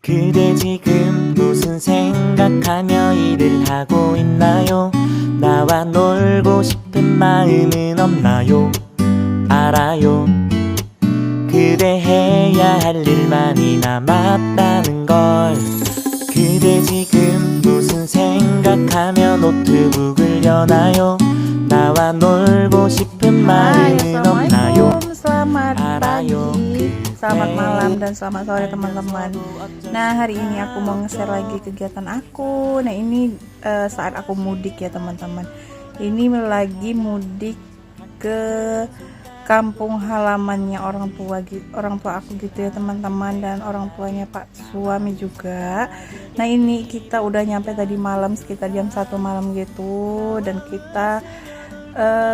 그대 지금 무슨 생각하며 일을 하고 있나요? 나와 놀고 싶은 마음은 없나요? 알아요. 그대 해야 할 일만이 남았다는 걸. 그대 지금 무슨 생각하며 노트북을 여나요? 나와 놀고 싶은 마음은 없나요? Selamat 알아요. pagi, selamat malam, dan selamat sore teman-teman. Nah, hari ini aku mau nge-share lagi kegiatan aku. Nah, ini saat aku mudik ya teman-teman. Ini lagi mudik ke kampung halamannya orang tua aku gitu ya teman-teman, dan orang tuanya Pak suami juga. Nah, ini kita udah nyampe tadi malam sekitar jam 1 malam gitu, dan kita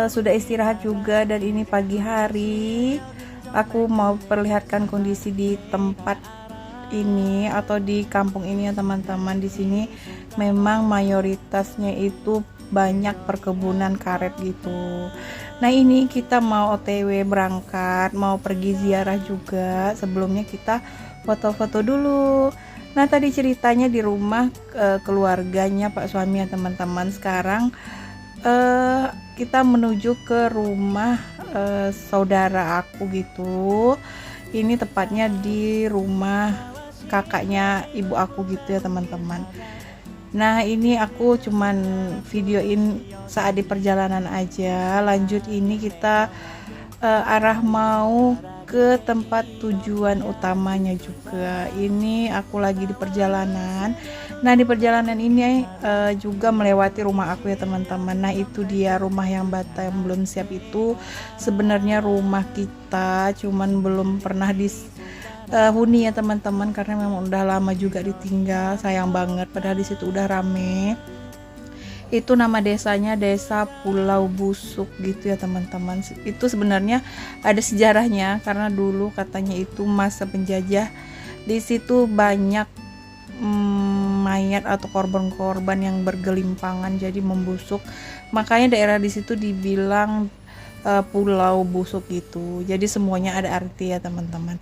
sudah istirahat juga. Dan ini pagi hari aku mau perlihatkan kondisi di tempat ini atau di kampung ini ya teman-teman. Di sini memang mayoritasnya itu banyak perkebunan karet gitu. Nah, ini kita mau OTW berangkat, mau pergi ziarah juga. Sebelumnya kita foto-foto dulu. Nah, tadi ceritanya di rumah keluarganya Pak suami ya teman-teman. Sekarang kita menuju ke rumah saudara aku gitu. Ini tepatnya di rumah kakaknya ibu aku gitu ya teman-teman. Nah, ini aku cuman videoin saat di perjalanan aja. Lanjut ini kita arah mau ke tempat tujuan utamanya juga. Ini aku lagi di perjalanan. Nah, di perjalanan ini juga melewati rumah aku ya teman-teman. Nah, itu dia rumah yang bata yang belum siap itu. Sebenarnya rumah kita cuman belum pernah huni ya teman-teman, karena memang udah lama juga ditinggal. Sayang banget, padahal di situ udah rame. Itu nama desanya Desa Pulau Busuk gitu ya teman-teman. Itu sebenarnya ada sejarahnya, karena dulu katanya itu masa penjajah. Di situ banyak mayat atau korban-korban yang bergelimpangan, jadi membusuk. Makanya daerah di situ dibilang Pulau Busuk gitu. Jadi semuanya ada arti ya teman-teman.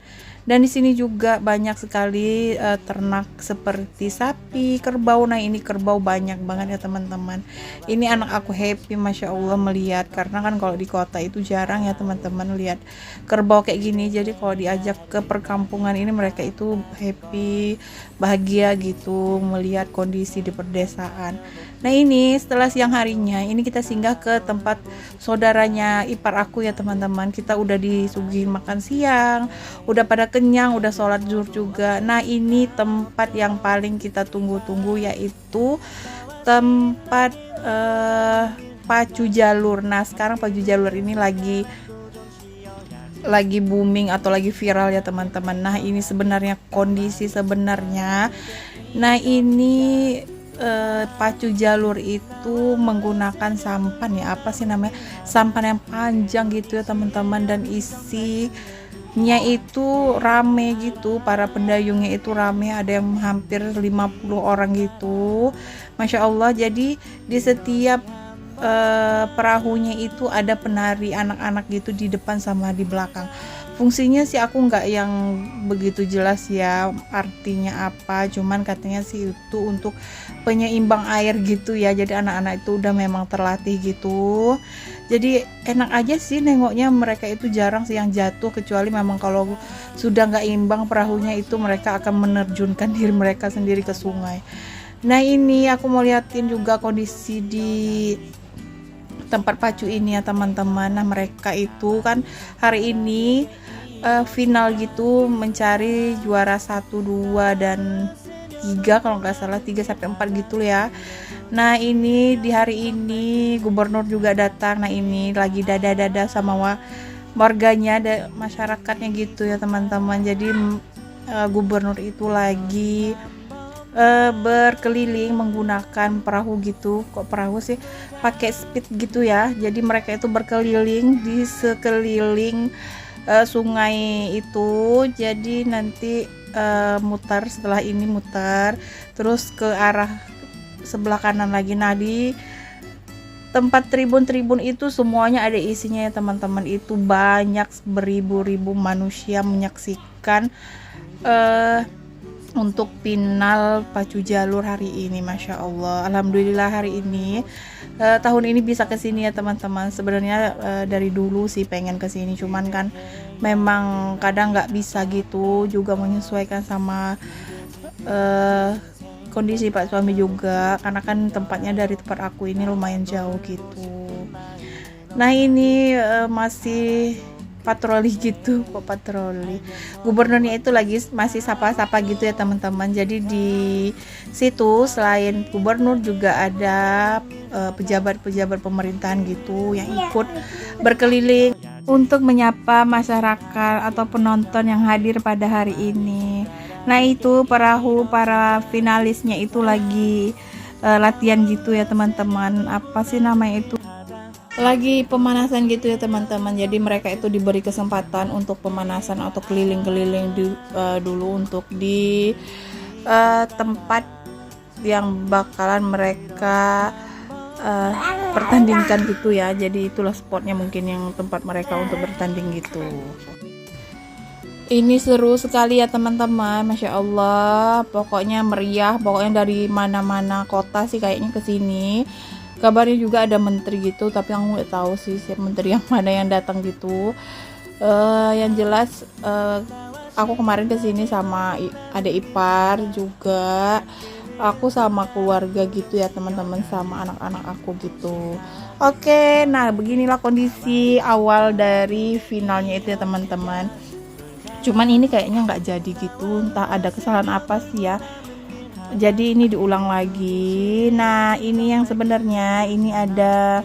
Dan di sini juga banyak sekali ternak seperti sapi, kerbau. Nah, ini kerbau banyak banget ya teman-teman. Ini anak aku happy, masya Allah melihat, karena kan kalau di kota itu jarang ya teman-teman lihat kerbau kayak gini. Jadi kalau diajak ke perkampungan ini mereka itu happy, bahagia gitu melihat kondisi di perdesaan. Nah, ini setelah siang harinya ini kita singgah ke tempat saudaranya ipar aku ya teman-teman. Kita udah disuguhin makan siang, udah pada kenyang, udah sholat zuhur juga. Nah, ini tempat yang paling kita tunggu-tunggu, yaitu tempat pacu jalur. Nah, sekarang pacu jalur ini lagi booming atau lagi viral ya teman-teman. Nah, ini sebenarnya kondisi sebenarnya. Nah, ini pacu jalur itu menggunakan sampan ya, apa sih namanya, sampan yang panjang gitu ya teman-teman, dan isinya itu rame gitu, para pendayungnya itu rame, ada yang hampir 50 orang gitu, masya Allah. Jadi di setiap perahunya itu ada penari anak-anak gitu di depan sama di belakang. Fungsinya sih aku nggak yang begitu jelas ya artinya apa, cuman katanya sih itu untuk penyeimbang air gitu ya. Jadi anak-anak itu udah memang terlatih gitu. Jadi enak aja sih nengoknya, mereka itu jarang sih yang jatuh, kecuali memang kalau sudah nggak imbang perahunya itu mereka akan menerjunkan diri mereka sendiri ke sungai. Nah, ini aku mau liatin juga kondisi di tempat pacu ini ya teman-teman. Nah, mereka itu kan hari ini final gitu, mencari juara 1, 2, dan 3 kalau nggak salah, 3 sampai 4 gitu ya. Nah, ini di hari ini gubernur juga datang. Nah, ini lagi dada-dada sama warganya, masyarakatnya gitu ya teman-teman. Jadi gubernur itu lagi berkeliling menggunakan perahu gitu. Kok perahu sih, pakai speed gitu ya. Jadi mereka itu berkeliling di sekeliling sungai itu. Jadi nanti mutar, setelah ini mutar terus ke arah sebelah kanan lagi. Nah, di tempat tribun-tribun itu semuanya ada isinya ya teman-teman. Itu banyak beribu-ribu manusia menyaksikan untuk final pacu jalur hari ini. Masya Allah, alhamdulillah hari ini tahun ini bisa kesini ya teman-teman. Sebenarnya dari dulu sih pengen kesini, cuman kan memang kadang nggak bisa gitu, juga menyesuaikan sama kondisi Pak suami juga, karena kan tempatnya dari tempat aku ini lumayan jauh gitu. Nah ini masih patroli gitu, kok patroli. Gubernurnya itu lagi masih sapa-sapa gitu ya teman-teman. Jadi di situ selain gubernur juga ada pejabat-pejabat pemerintahan gitu yang ikut berkeliling untuk menyapa masyarakat atau penonton yang hadir pada hari ini. Nah itu para finalisnya itu lagi latihan gitu ya teman-teman. Apa sih namanya itu? Lagi pemanasan gitu ya teman-teman. Jadi mereka itu diberi kesempatan untuk pemanasan atau keliling-keliling dulu untuk di tempat yang bakalan mereka pertandingkan gitu ya. Jadi itulah spotnya mungkin yang tempat mereka untuk bertanding gitu. Ini seru sekali ya teman-teman, Masya Allah. Pokoknya meriah, pokoknya dari mana-mana kota sih kayaknya kesini. Kabarnya juga ada menteri gitu, tapi aku nggak tahu sih siapa menteri yang mana yang datang gitu. Yang jelas aku kemarin kesini sama adik ipar juga. Aku sama keluarga gitu ya teman-teman, sama anak-anak aku gitu. Oke, nah beginilah kondisi awal dari finalnya itu ya teman-teman. Cuman ini kayaknya nggak jadi gitu, entah ada kesalahan apa sih ya. Jadi ini diulang lagi. Nah ini yang sebenarnya ini ada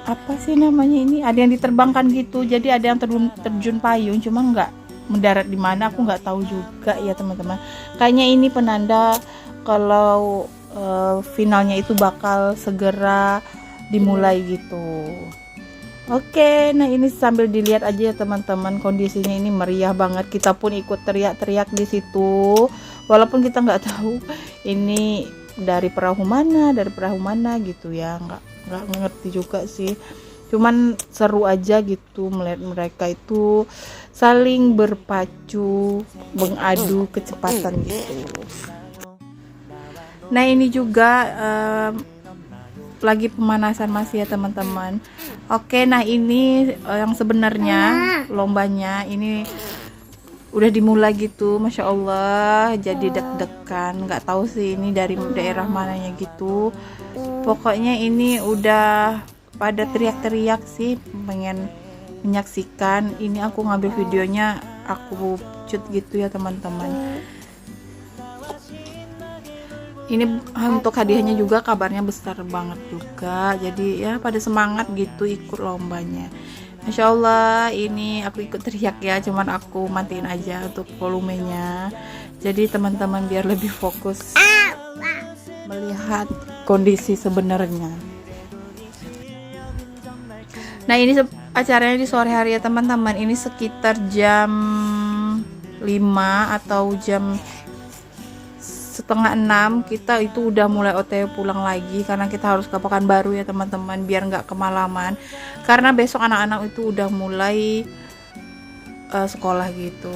apa sih namanya, ini ada yang diterbangkan gitu. Jadi ada yang terjun payung, cuma nggak mendarat di mana aku nggak tahu juga ya teman-teman. Kayaknya ini penanda kalau finalnya itu bakal segera dimulai gitu. Oke, nah ini sambil dilihat aja ya teman-teman, kondisinya ini meriah banget. Kita pun ikut teriak-teriak di situ, walaupun kita nggak tahu ini dari perahu mana gitu ya, nggak ngerti juga sih. Cuman seru aja gitu melihat mereka itu saling berpacu, mengadu kecepatan gitu. Nah ini juga lagi pemanasan masih ya teman-teman. Oke, nah ini yang sebenarnya lombanya ini udah dimulai gitu, Masya Allah. Jadi deg-degan, nggak tahu sih ini dari daerah mananya gitu. Pokoknya ini udah pada teriak-teriak sih, pengen menyaksikan. Ini aku ngambil videonya, aku shoot gitu ya teman-teman. Ini untuk hadiahnya juga kabarnya besar banget juga. Jadi ya pada semangat gitu ikut lombanya. Masya Allah, ini aku ikut teriak ya, cuman aku matiin aja untuk volumenya. Jadi teman-teman biar lebih fokus melihat kondisi sebenarnya. Nah ini acaranya di sore hari ya teman-teman. Ini sekitar jam 5 atau jam setengah 6 kita itu udah mulai OTW pulang lagi, karena kita harus ke Pekanbaru ya teman-teman, biar nggak kemalaman, karena besok anak-anak itu udah mulai sekolah gitu.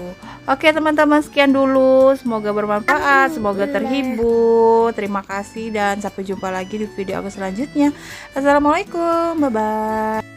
Oke teman-teman, sekian dulu, semoga bermanfaat, semoga terhibur. Terima kasih dan sampai jumpa lagi di video aku selanjutnya. Assalamualaikum, bye bye.